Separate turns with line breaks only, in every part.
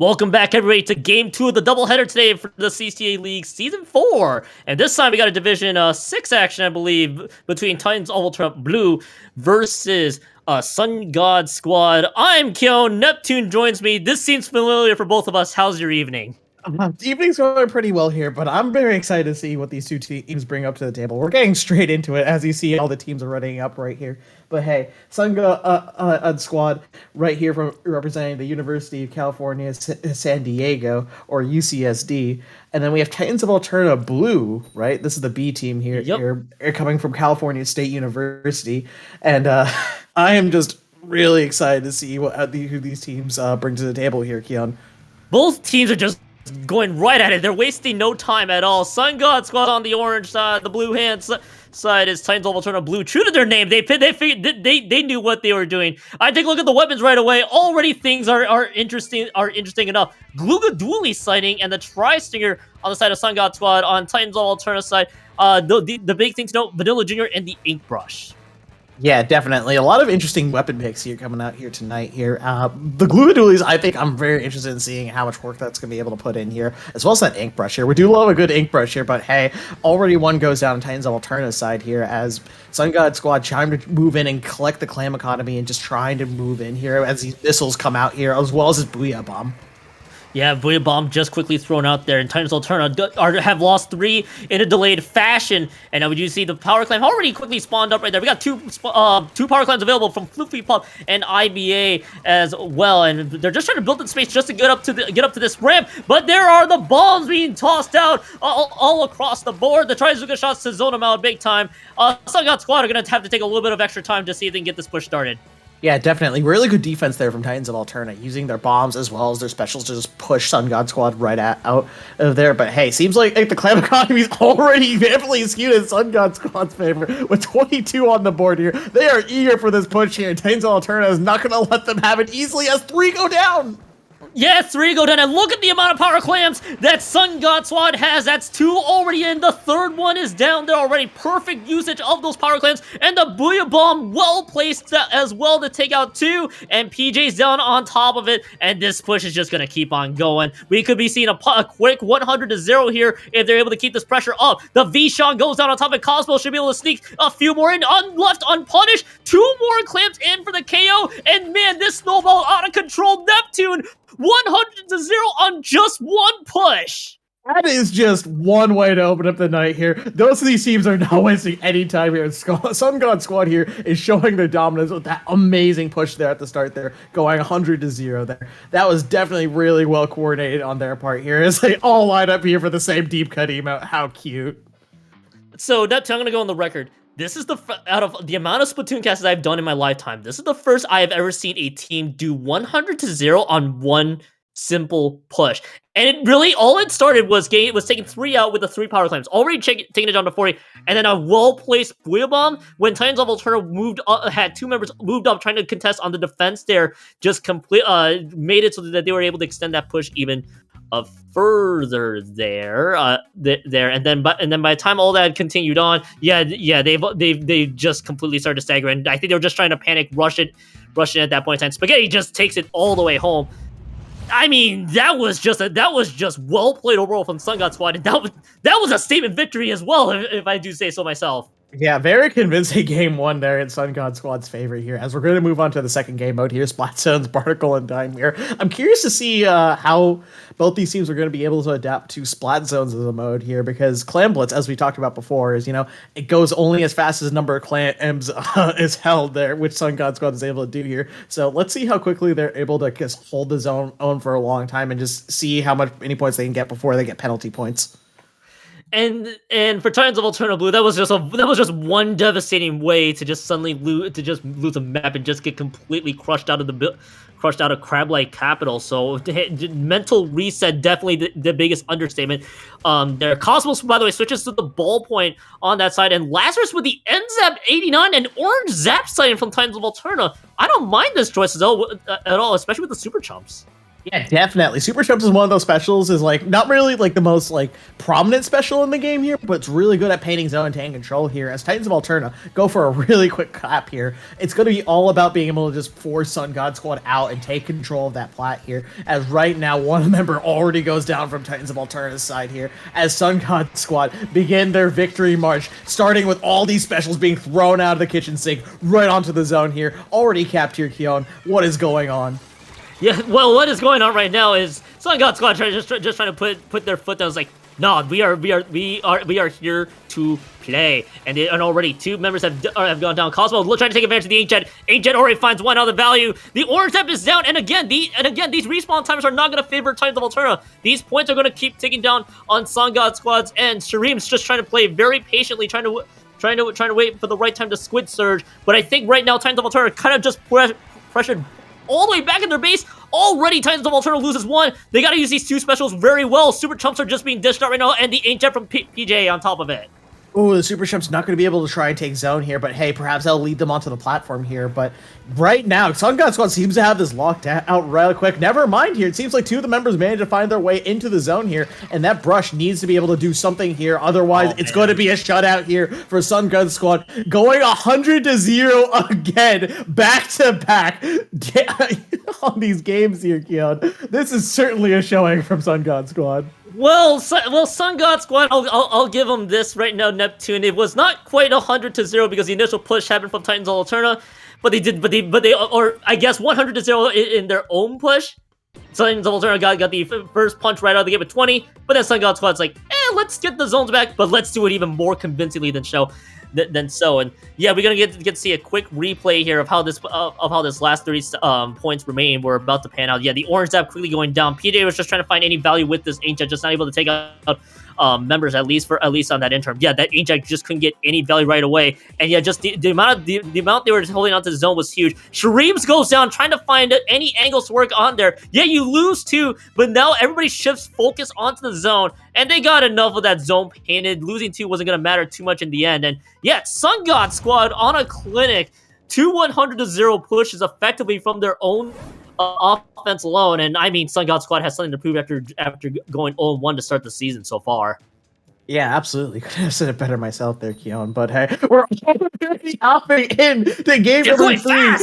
Welcome back, everybody, to Game 2 of the doubleheader today for the CCA League Season 4. And this time we got a Division 6 action, I believe, between Titans Ultra Blue versus Sun God Squad. I'm Kyo. Neptune joins me. This seems familiar for both of us. How's your evening?
The evening's going pretty well here, but I'm very excited to see what these two teams bring up to the table. We're getting straight into it as you see all the teams are running up right here. But hey, Sunga Squad right here from representing the University of California, San Diego, or UCSD. And then we have Titans of Alterna Blue, right? This is the B team here,
Yep.
here coming from California State University. And I am just really excited to see who these teams bring to the table here, Keon.
Both teams are just going right at it. They're wasting no time at all. Sun God Squad on the orange side, the blue hand side is Titans of Alterna Blue. True to their name, they figured they knew what they were doing. I take a look at the weapons right away. Already things are interesting enough. Glugadooli sighting and the Tri-Stinger on the side of Sun God Squad. On Titans of Alterna side, the big thing to note: Vanilla Jr. and the Ink Brush.
Yeah, definitely. A lot of interesting weapon picks here coming out here tonight here. The Glugadoolies, I think I'm very interested in seeing how much work that's going to be able to put in here, as well as that ink brush here. We do love a good ink brush here, but hey, already one goes down on Titans of Alterna's side here as Sun God Squad trying to move in and collect the Clam Economy and just trying to move in here as these missiles come out here, as well as his Booyah Bomb.
Yeah, Booyah Bomb just quickly thrown out there, and Titans Alterna have lost 3 in a delayed fashion. And now we do see the Power Clan already quickly spawned up right there. We got two Power Clans available from Floofy Pup and IBA as well, and they're just trying to build the space just to get up to this ramp. But there are the bombs being tossed out all across the board. The Trizuka shots to zone them out big time. Sun God Squad are gonna have to take a little bit of extra time to see if they can get this push started.
Yeah, definitely. Really good defense there from Titans of Alterna, using their bombs as well as their specials to just push Sun God Squad right out of there. But hey, seems like the Clam Economy is already heavily skewed in Sun God Squad's favor with 22 on the board here. They are eager for this push here. Titans of Alterna is not going to let them have it easily as 3 go down.
Yeah, 3 go down, and look at the amount of power clams that Sun God Squad has. That's 2 already in. The third one is down there already. Perfect usage of those power clams, and the Booyah Bomb well placed as well to take out 2, and PJ's down on top of it, and this push is just going to keep on going. We could be seeing a quick 100-0 here if they're able to keep this pressure up. The V-Shot goes down on top, and Cosmo should be able to sneak a few more in, left unpunished. 2 more clams in for the KO, and man, this snowball out of control. Neptune 100-0 on just one push.
That is just one way to open up the night here. Those of these teams are not wasting any time here. Sun God Squad here is showing their dominance with that amazing push there at the start there, going 100-0 there. That was definitely really well coordinated on their part here as they all line up here for the same deep cut emote. How cute.
So, Neptune, I'm going to go on the record. This is out of the amount of Splatoon casts I've done in my lifetime, this is the first I have ever seen a team do 100-0 on one simple push. And it really, all it started was taking 3 out with the 3 power claims, already taking it down to 40, and then a well-placed Booyah Bomb when Titans of Alterna had 2 members moved up trying to contest on the defense there, just made it so that they were able to extend that push even further there, and then by the time all that continued on, they just completely started to stagger, and I think they were just trying to panic rush it at that point in time. Spaghetti just takes it all the way home. I mean, that was just well played overall from Sun God Squad, and that was a statement victory as well, if I do say so myself.
Yeah, very convincing game 1 there in Sun God Squad's favor here. As we're going to move on to the second game mode here, Splat Zones, Barnacle, and Dime here. I'm curious to see how both these teams are going to be able to adapt to Splat Zones as a mode here, because Clam Blitz, as we talked about before, is, it goes only as fast as the number of clams is held there, which Sun God Squad is able to do here. So let's see how quickly they're able to just hold the zone on for a long time and just see how many points they can get before they get penalty points.
And for Titans of Alterna Blue, that was just one devastating way to just suddenly lose a map and just get completely crushed out of Crab-like Capital. So mental reset, definitely the biggest understatement. Their Cosmos, by the way, switches to the ballpoint on that side, and Lazarus with the NZAP 89 and orange Zap sighting from Titans of Alterna. I don't mind this choice at all, especially with the Super Chumps.
Yeah, definitely. Super Trumps is one of those specials. Is like not really like the most like prominent special in the game here, but it's really good at painting zone and tank control here. As Titans of Alterna go for a really quick clap here, it's going to be all about being able to just force Sun God Squad out and take control of that plat here. As right now, one member already goes down from Titans of Alterna's side here. As Sun God Squad begin their victory march, starting with all these specials being thrown out of the kitchen sink right onto the zone here. Already capped here, Keon. What is going on?
Yeah, well, what is going on right now is Sun God Squad just trying to put their foot down. It's like, no, we are here to play, and already two members have gone down. Cosmo trying to take advantage of the Inkjet. Inkjet already finds one other value. The orange tap is down, and again these respawn timers are not going to favor Titans of Alterna. These points are going to keep ticking down on Sun God Squad's end. Shreem's just trying to play very patiently, trying to wait for the right time to squid surge. But I think right now Titans of Alterna kind of just pressured all the way back in their base. Already, Titans of Alterna loses one. They gotta use these two specials very well. Super Chumps are just being dished out right now, and the Inkjet from PJ on top of it.
Oh, the Super Chump's not going to be able to try and take zone here, but hey, perhaps that'll lead them onto the platform here. But right now, Sun God Squad seems to have this locked out really quick. Never mind here. It seems like two of the members managed to find their way into the zone here, and that brush needs to be able to do something here. Otherwise, it's going to be a shutout here for Sun God Squad, going 100-0 again, back to back on these games here, Keon. This is certainly a showing from Sun God Squad.
Well, Sun God Squad, I'll give them this right now, Neptune. It was not quite 100-0 because the initial push happened from Titans of Alterna, but they or I guess 100-0 in their own push. Titans of Alterna got the first punch right out of the game at 20, but then Sun God Squad's like, let's get the zones back, but let's do it even more convincingly than so. And yeah, we're gonna get to see a quick replay here of how this last 30 points remain. We're about to pan out. Yeah, the orange zap quickly going down. PJ was just trying to find any value with this Inkjet, just not able to take out members at least on that interim. Yeah, that Inkjet just couldn't get any value right away. And yeah, just the amount they were holding onto the zone was huge. Shreems goes down trying to find any angles to work on there. Yeah, you lose two, but now everybody shifts focus onto the zone, and they got enough of that zone painted. Losing two wasn't going to matter too much in the end. And yeah, Sun God Squad on a clinic. 100-0 pushes effectively from their own offense alone, and I mean, Sun God Squad has something to prove after going 0-1 to start the season so far.
Yeah, absolutely. Could have said it better myself there, Keon. But hey, we're already hopping in to game number 3.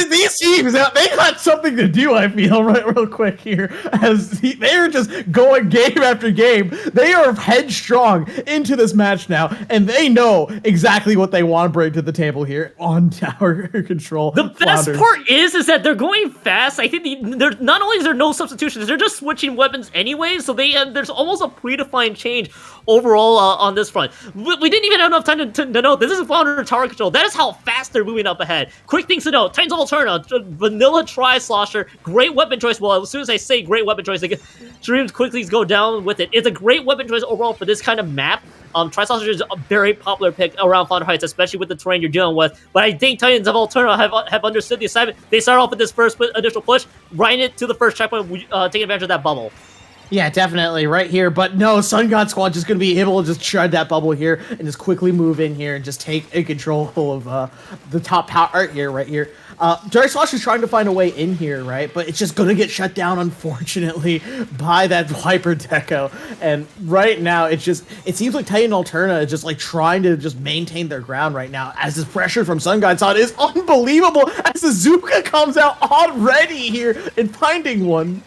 These teams, they got something to do, I feel, real quick here. As they are just going game after game. They are headstrong into this match now, and they know exactly what they want to bring to the table here on tower control.
The best part is that they're going fast. I think they're not only is there no substitutions, they're just switching weapons anyway, so there's almost a predefined change overall on this front. We didn't even have enough time to know this is Flounder tower control. That is how fast they're moving up ahead. Quick things to note: Titans of Alterna, vanilla tri-slosher, great weapon choice. Well, as soon as I say great weapon choice, Dreams quickly go down with it. It's a great weapon choice overall for this kind of map. Tri-slosher is a very popular pick around Flounder Heights, especially with the terrain you're dealing with. But I think Titans of Alterna have understood the assignment. They start off with this first initial push, riding it to the first checkpoint, taking advantage of that bubble.
Yeah, definitely right here. But no, Sun God Squad just going to be able to just shred that bubble here and just quickly move in here and just take control of the top power here, right here. Jerry Slosh is trying to find a way in here, right? But it's just going to get shut down, unfortunately, by that Viper Deco. And right now, it seems like Titan Alterna is just like trying to just maintain their ground right now as this pressure from Sun God Squad is unbelievable as the Zuka comes out already here and finding one.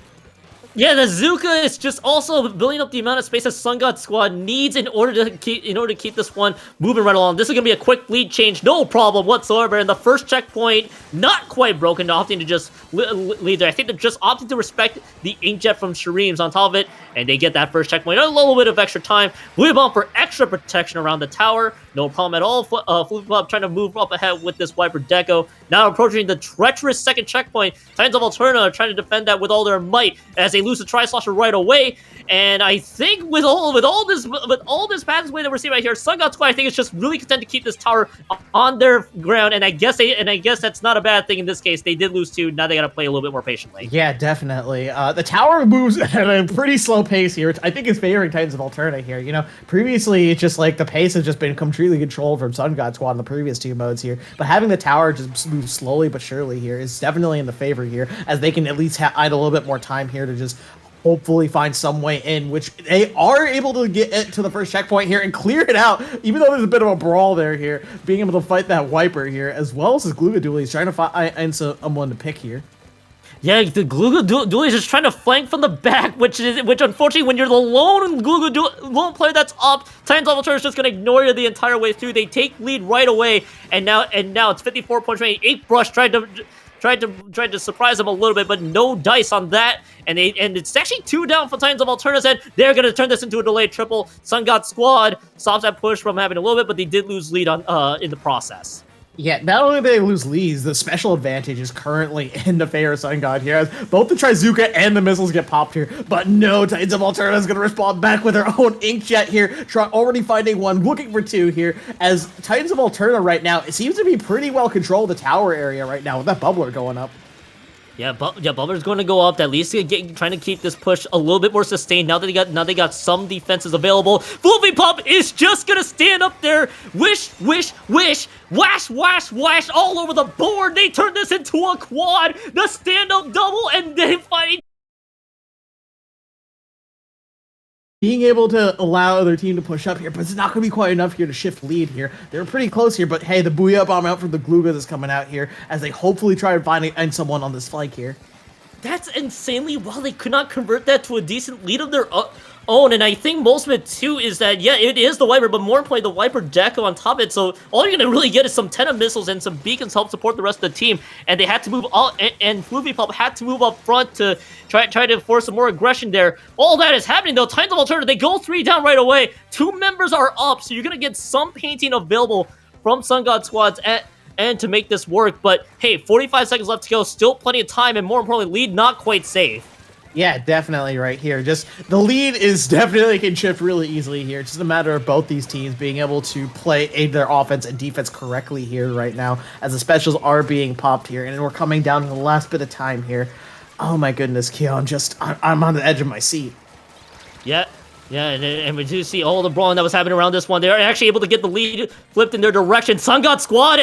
Yeah, the Zuka is just also building up the amount of space that Sun God Squad needs in order to keep this one moving right along. This is gonna be a quick lead change, no problem whatsoever. And the first checkpoint, not quite broken, opting to just lead there. I think they're just opting to respect the Inkjet from Shreem's on top of it, and they get that first checkpoint. A little bit of extra time. Move on for extra protection around the tower. No problem at all. Flip Flop trying to move up ahead with this Viper Deco. Now approaching the treacherous second checkpoint. Titans of Alterna are trying to defend that with all their might as they lose the Tri-Slosher right away. And I think with all this pathway that we're seeing right here, Sun God Squad I think is just really content to keep this tower on their ground. And I guess that's not a bad thing in this case. They did lose two. Now they got to play a little bit more patiently.
Yeah, definitely. The tower moves at a pretty slow pace here, which I think is favoring Titans of Alterna here. You know, previously it's just like the pace has just been extremely controlled from Sun God Squad in the previous two modes here. But having the tower just move slowly but surely here is definitely in the favor here, as they can at least idle a little bit more time here to just hopefully find some way in, which they are able to get to the first checkpoint here and clear it out, even though there's a bit of a brawl there here, being able to fight that Wiper here, as well as his Gluga Dually. He's trying to find someone to pick here.
Yeah, the Gluga Dually is just trying to flank from the back, which unfortunately, when you're the lone lone player that's up, Titans of Alterna is just gonna ignore you the entire way through. They take lead right away, and now it's 54 points remaining. 8 Brush tried to surprise them a little bit, but no dice on that, and it's actually 2 down for Titans of Alterna's end. They're gonna turn this into a delayed triple. Sun God Squad stops that push from having a little bit, but they did lose lead on in the process.
Yeah, not only do they lose leads, the special advantage is currently in the favor of Sun God here, as both the Trizuka and the missiles get popped here. But no, Titans of Alterna is going to respond back with their own Inkjet here, already finding one, looking for 2 here, as Titans of Alterna right now, it seems to be pretty well controlled the tower area right now with that bubbler going up.
Yeah, Bubbler's going to go up. At least trying to keep this push a little bit more sustained. Now they got some defenses available. Floofy Pup is just gonna stand up there. Wish, wish, wish, wash, wash, wash all over the board. They turn this into a quad, the stand-up double, and then fighting.
Being able to allow their team to push up here, but it's not going to be quite enough here to shift lead here. They're pretty close here, but hey, the Booyah Bomb out from the Gluga that's coming out here as they hopefully try to find someone on this flank here.
That's insanely well. They could not convert that to a decent lead of their own, and I think most of it too is that, yeah, it is the Wiper, but more importantly, the Wiper Deco on top of it, so all you're gonna really get is some Tenna missiles and some beacons to help support the rest of the team, and they had to move all, and Floofy Pup had to move up front to try to force some more aggression there. All that is happening though. Titans of Alterna, they go 3 down right away. 2 members are up, so you're gonna get some painting available from Sun God Squads and to make this work, but hey, 45 seconds left to go, still plenty of time, and more importantly, lead not quite safe.
Yeah, definitely right here. Just the lead is definitely can shift really easily here. It's just a matter of both these teams being able to play their offense and defense correctly here right now, as the specials are being popped here, and we're coming down to the last bit of time here. Oh my goodness, Keon, I'm on the edge of my seat.
Yeah, and we do see all the brawling that was happening around this one. They're actually able to get the lead flipped in their direction. Sun God Squad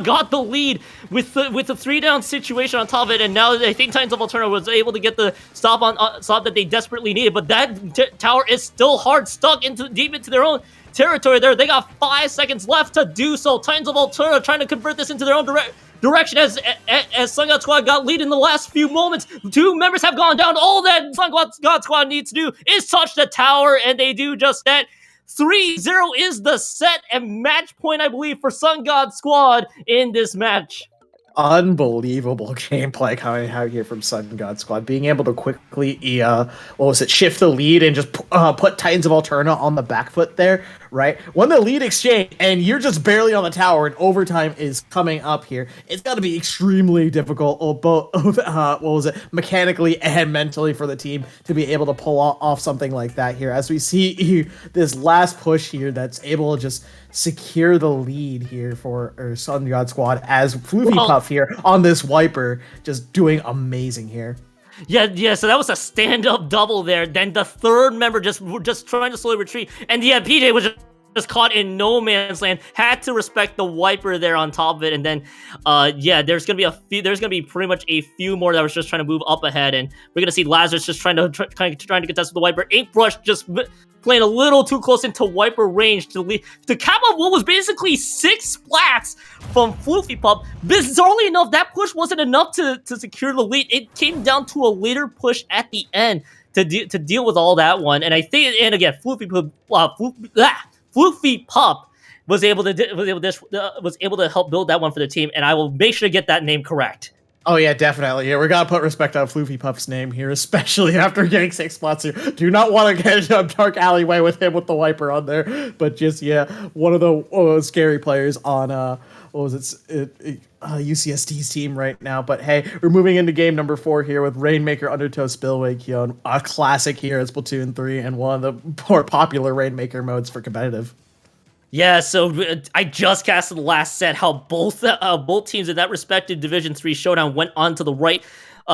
got the lead with the 3-down situation on top of it, and now I think Titans of Alterna was able to get the stop that they desperately needed. But that tower is still hard stuck deep into their own territory there. They got 5 seconds left to do so. Titans of Alterna trying to convert this into their own direction as Sun God Squad got lead in the last few moments. 2 members have gone down. All that Sun God Squad needs to do is touch the tower, and they do just that. 3-0 is the set and match point, I believe, for Sun God Squad in this match.
Unbelievable gameplay coming out here from Sun God Squad, being able to quickly shift the lead and just put Titans of Alterna on the back foot there, right? When the lead exchange and you're just barely on the tower and overtime is coming up here, it's got to be extremely difficult, both mechanically and mentally for the team to be able to pull off something like that here, as we see this last push here that's able to just secure the lead here for Sun God Squad, as Floofy Puff here on this Wiper just doing amazing here.
Yeah, so that was a stand-up double there. Then the third member just trying to slowly retreat, and yeah, PJ was just caught in no man's land. Had to respect the Wiper there on top of it, and then yeah, there's gonna be pretty much a few more that was just trying to move up ahead, and we're gonna see Lazarus just trying to contest with the Wiper. 8 Brush just playing a little too close into Wiper range to cap up what was basically 6 splats from Floofy Pup. Bizarrely enough, that push wasn't enough to secure the lead. It came down to a later push at the end to deal with all that one. And I think, and again, Floofy Pup was able to help build that one for the team, and I will make sure to get that name correct.
Oh yeah, definitely. Yeah, we gotta put respect on Floofy Puff's name here, especially after getting 6 spots here. Do not want to get a dark alleyway with him with the Wiper on there, but just, yeah, one of the scary players on UCSD's team right now. But hey, we're moving into game number 4 here with Rainmaker Undertow Spillway Keon, a classic here at Splatoon 3 and one of the more popular Rainmaker modes for competitive.
Yeah, so I just casted the last set, how both teams in that respective Division 3 showdown went on to the right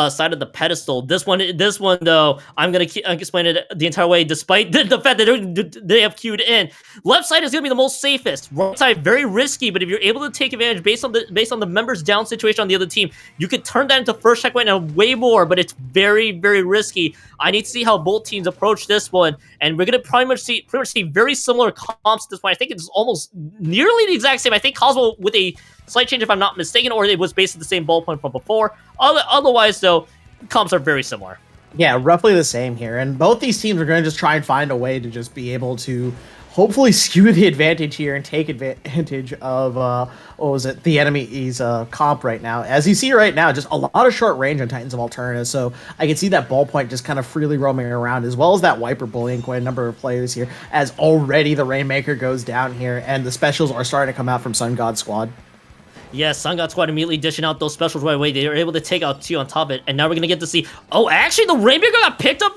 side of the pedestal. This one though, I'm gonna explain it the entire way, despite the fact that they have queued in. Left side is gonna be the most safest. Right side very risky, but if you're able to take advantage based on the members down situation on the other team, you could turn that into first checkpoint and way more. But it's very risky. I need to see how both teams approach this one, and we're gonna pretty much see very similar comps at this point. I think it's almost nearly the exact same. I think Cosmo with a slight change if I'm not mistaken, or it was basically the same ballpoint from before. Otherwise, though, comps are very similar.
Yeah, roughly the same here. And both these teams are going to just try and find a way to just be able to hopefully skew the advantage here and take advantage of what was it, the enemy's comp right now. As you see right now, just a lot of short range on Titans of Alterna, so I can see that ballpoint just kind of freely roaming around, as well as that wiper bullying quite a number of players here, as already the Rainmaker goes down here and the specials are starting to come out from Sun God Squad.
Yes, Sun God Squad immediately dishing out those specials right away. They were able to take out 2 on top of it, and now we're gonna get to see. Oh, actually, the Rainmaker got picked up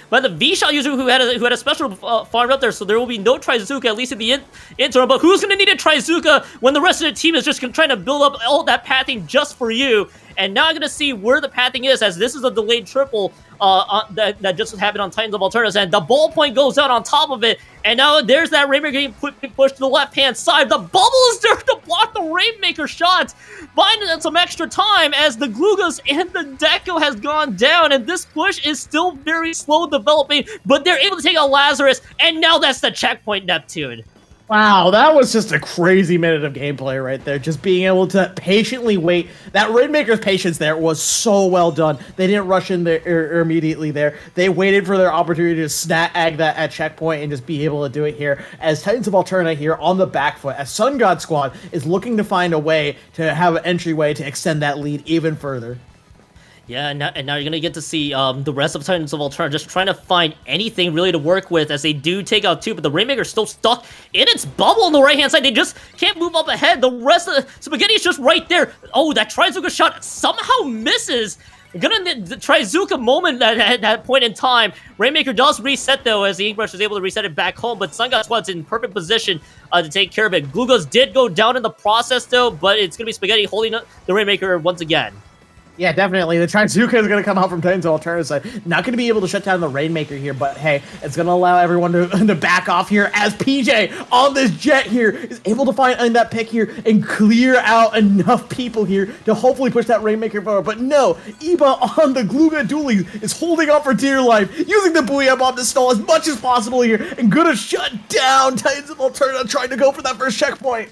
by the V-Shot user who had a special farm up there. So there will be no Trizuka, at least in the interim. But who's gonna need a Trizuka when the rest of the team is just trying to build up all that pathing just for you? And now I'm gonna see where the pathing is, as this is a delayed triple that just happened on Titans of Alternas, and the ballpoint goes out on top of it, and now there's that Rainmaker getting pushed to the left-hand side. The bubble is there to block the Rainmaker shots, buying some extra time as the Glugas and the Deco has gone down, and this push is still very slow developing, but they're able to take out Lazarus, and now that's the checkpoint, Neptune.
Wow, that was just a crazy minute of gameplay right there. Just being able to patiently wait. That Rainmaker's patience there was so well done. They didn't rush in there immediately there. They waited for their opportunity to snag that at checkpoint and just be able to do it here. As Titans of Alterna here on the back foot, as Sun God Squad is looking to find a way to have an entryway to extend that lead even further.
Yeah, and now you're gonna get to see the rest of Titans of Alterna just trying to find anything really to work with, as they do take out 2, but the Rainmaker's still stuck in its bubble on the right-hand side. They just can't move up ahead. The rest of the Spaghetti is just right there. Oh, that Trizuka shot somehow misses. We're gonna the Trizuka moment at that point in time. Rainmaker does reset, though, as the Inkbrush is able to reset it back home, but Sun God Squad's in perfect position to take care of it. Glugos did go down in the process, though, but it's gonna be Spaghetti holding the Rainmaker once again.
Yeah, definitely. The Trizuka is going to come out from Titans of Alterna side. Not going to be able to shut down the Rainmaker here, but hey, it's going to allow everyone to back off here as PJ on this jet here is able to find that pick here and clear out enough people here to hopefully push that Rainmaker forward. But no, Iba on the Gluga Dually is holding on for dear life, using the Booyah Bomb to stall as much as possible here and going to shut down Titans of Alterna trying to go for that first checkpoint.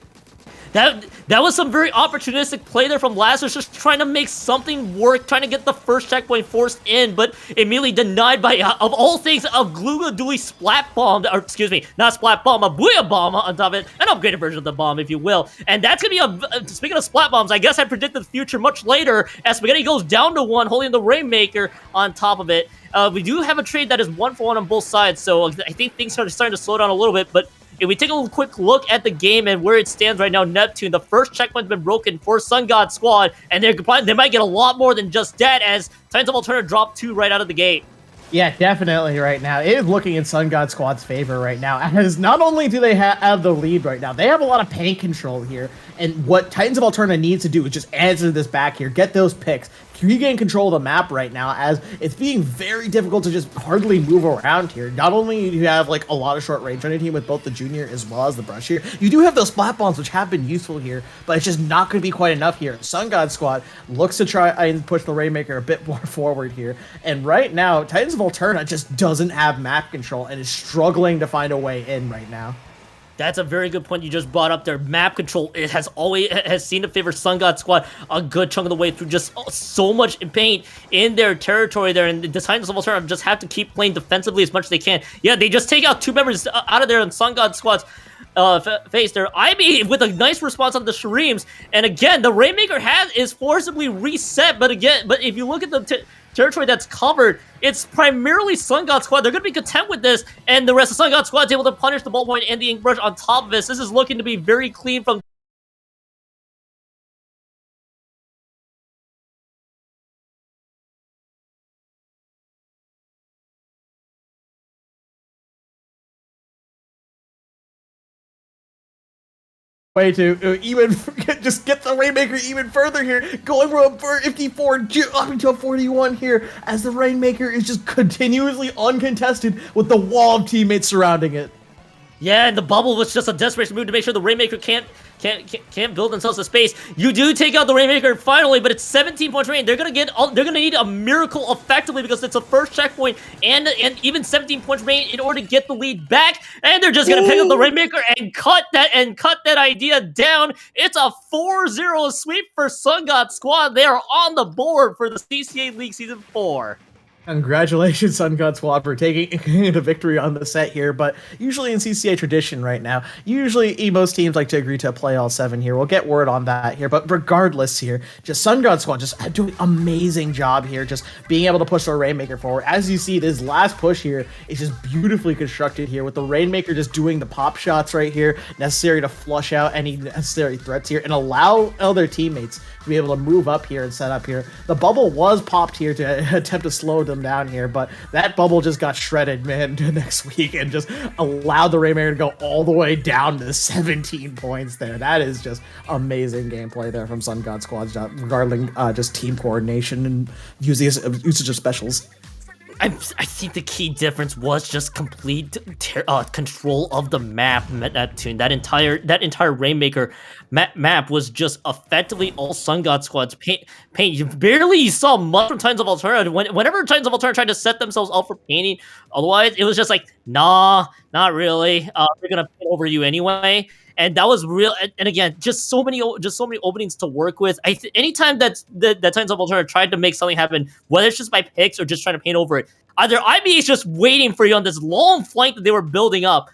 That was some very opportunistic play there from Lazarus, just trying to make something work, trying to get the first checkpoint forced in, but immediately denied by, of all things, a Gluga Dually Splat Bomb, or excuse me, not Splat Bomb, a Booyah Bomb on top of it, an upgraded version of the bomb, if you will. And that's going to be speaking of Splat Bombs, I guess I predicted the future much later, as Spaghetti goes down to 1, holding the Rainmaker on top of it. We do have a trade that is 1-for-1 on both sides, so I think things are starting to slow down a little bit, but if we take a quick look at the game and where it stands right now, Neptune, the first checkpoint's been broken for Sun God Squad, and they might get a lot more than just that, as Titans of Alterna drop 2 right out of the gate.
Yeah, definitely right now. It is looking in Sun God Squad's favor right now, as not only do they have the lead right now, they have a lot of paint control here, and what Titans of Alterna needs to do is just answer this back here, get those picks, regain control of the map right now, as it's being very difficult to just hardly move around here. Not only do you have like a lot of short range on your team with both the Junior as well as the Brush here, you do have those splat bombs which have been useful here, but it's just not going to be quite enough here. Sun God Squad looks to try and push the Rainmaker a bit more forward here, and right now Titans of Alterna just doesn't have map control and is struggling to find a way in right now.
That's a very good point you just brought up there. Map control, it has seemed to favor Sun God Squad a good chunk of the way through. Just so much paint in their territory there, and the Titans of Alterna just have to keep playing defensively as much as they can. Yeah, they just take out 2 members out of there in Sun God Squad's face there. IB with a nice response on the Shreems, and again, the Rainmaker is forcibly reset, but if you look at the territory that's covered, it's primarily Sun God Squad. They're going to be content with this, and the rest of Sun God Squad is able to punish the ballpoint and the Inkbrush on top of this. This is looking to be very clean from
way to even just get the Rainmaker even further here, going from a 54 up into a 41 here, as the Rainmaker is just continuously uncontested with the wall of teammates surrounding it.
Yeah, and the bubble was just a desperation move to make sure the Rainmaker can't build themselves a space. You do take out the Rainmaker finally, but it's 17 points remaining. They're gonna need a miracle effectively because it's a first checkpoint and even 17 points remaining in order to get the lead back. And they're just gonna pick up the Rainmaker and cut that idea down. It's a 4-0 sweep for Sun God Squad. They are on the board for the CCA League Season 4.
Congratulations, Sun God Squad, for taking the victory on the set here. But usually in CCA tradition right now, usually most teams like to agree to play all 7 here. We'll get word on that here. But regardless here, just Sun God Squad just doing an amazing job here, just being able to push the Rainmaker forward. As you see, this last push here is just beautifully constructed here, with the Rainmaker just doing the pop shots right here, necessary to flush out any necessary threats here and allow other teammates to be able to move up here and set up here. The bubble was popped here to attempt to slow them down here, but that bubble just got shredded, man, next week, and just allowed the Rainmaker to go all the way down to 17 points there. That is just amazing gameplay there from Sun God Squad regarding just team coordination and usage of specials.
I think the key difference was just complete control of the map, Neptune. That entire Rainmaker map was just effectively all Sun God Squad's paint. You barely saw much from Titans of Alterna. Whenever Titans of Alterna tried to set themselves up for painting, otherwise it was just like, nah, not really. They're gonna paint over you anyway. And that was real. And again, just so many openings to work with. Anytime that Titans of Alterna tried to make something happen, whether it's just by picks or just trying to paint over it, either IBA is just waiting for you on this long flank that they were building up,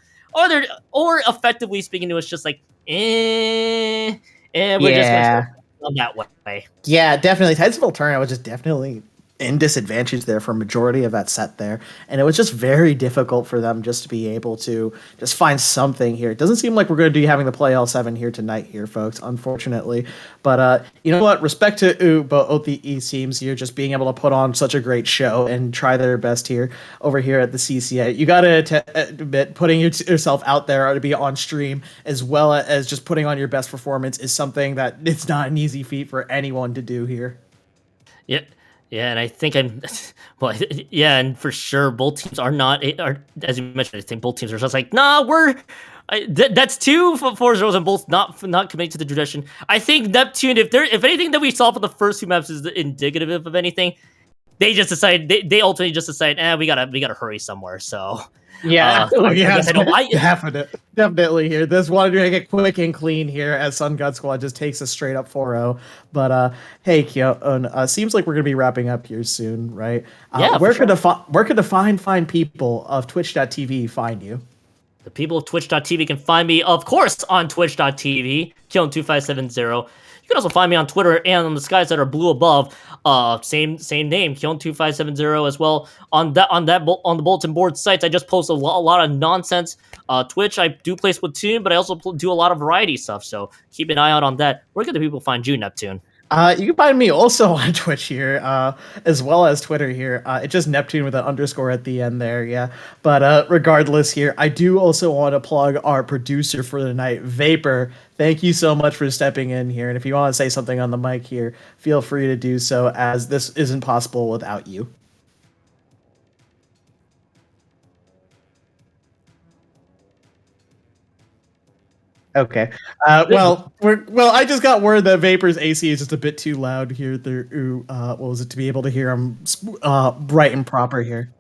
or effectively speaking, it was just like, we're just gonna on that way.
Yeah, definitely. Titans of Alterna was just definitely in disadvantage there for a majority of that set there, and it was just very difficult for them just to be able to just find something here. It doesn't seem like we're going to be having to play L7 here tonight here, folks, unfortunately, but you know what, respect to both the teams here, just being able to put on such a great show and try their best here over here at the CCA. You gotta admit, putting yourself out there to be on stream as well as just putting on your best performance is something that it's not an easy feat for anyone to do here.
Yeah. Yeah, and I think well, yeah, and for sure, both teams are not, as you mentioned, I think both teams are just like, nah, that's 2 4-0s and both not committing to the tradition. I think Neptune, if anything that we saw for the first 2 maps is indicative of anything, they just decide, they ultimately just decide, we gotta hurry somewhere, so.
Yeah, definitely here. This wanted to make it quick and clean here as Sun God Squad just takes a straight up 4-0. But hey, Kyo, seems like we're gonna be wrapping up here soon, right?
Yeah,
where could the fine people of Twitch.tv find you?
The people of Twitch.tv can find me, of course, on Twitch.tv, Kyon2570. You can also find me on Twitter and on the skies that are blue above. Same name, Kyon2570 as well. On the bulletin board sites, I just post a lot of nonsense. Twitch, I do play Splatoon, but I also do a lot of variety stuff. So keep an eye out on that. Where can the people find you, Neptune?
You can find me also on Twitch here, as well as Twitter here. It's just Neptune with an underscore at the end there, yeah. But regardless here, I do also want to plug our producer for the night, Vapor. Thank you so much for stepping in here. And if you want to say something on the mic here, feel free to do so, as this isn't possible without you. Okay. Well, I just got word that Vapor's AC is just a bit too loud here. What was it, to be able to hear him bright and proper here?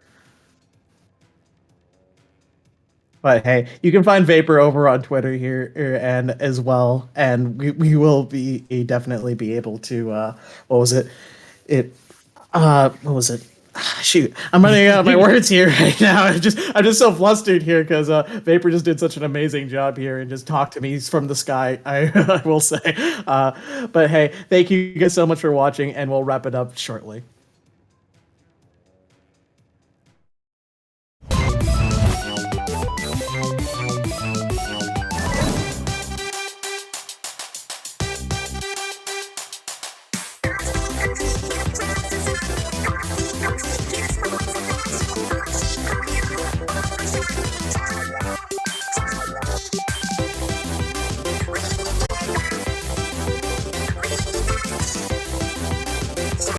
But hey, you can find Vapor over on Twitter here and as well, and we will definitely be able to. What was it? What was it? Shoot, I'm running out of my words here right now. I'm just so flustered here because Vapor just did such an amazing job here and just talked to me from the sky. I will say, but hey, thank you guys so much for watching, and we'll wrap it up shortly.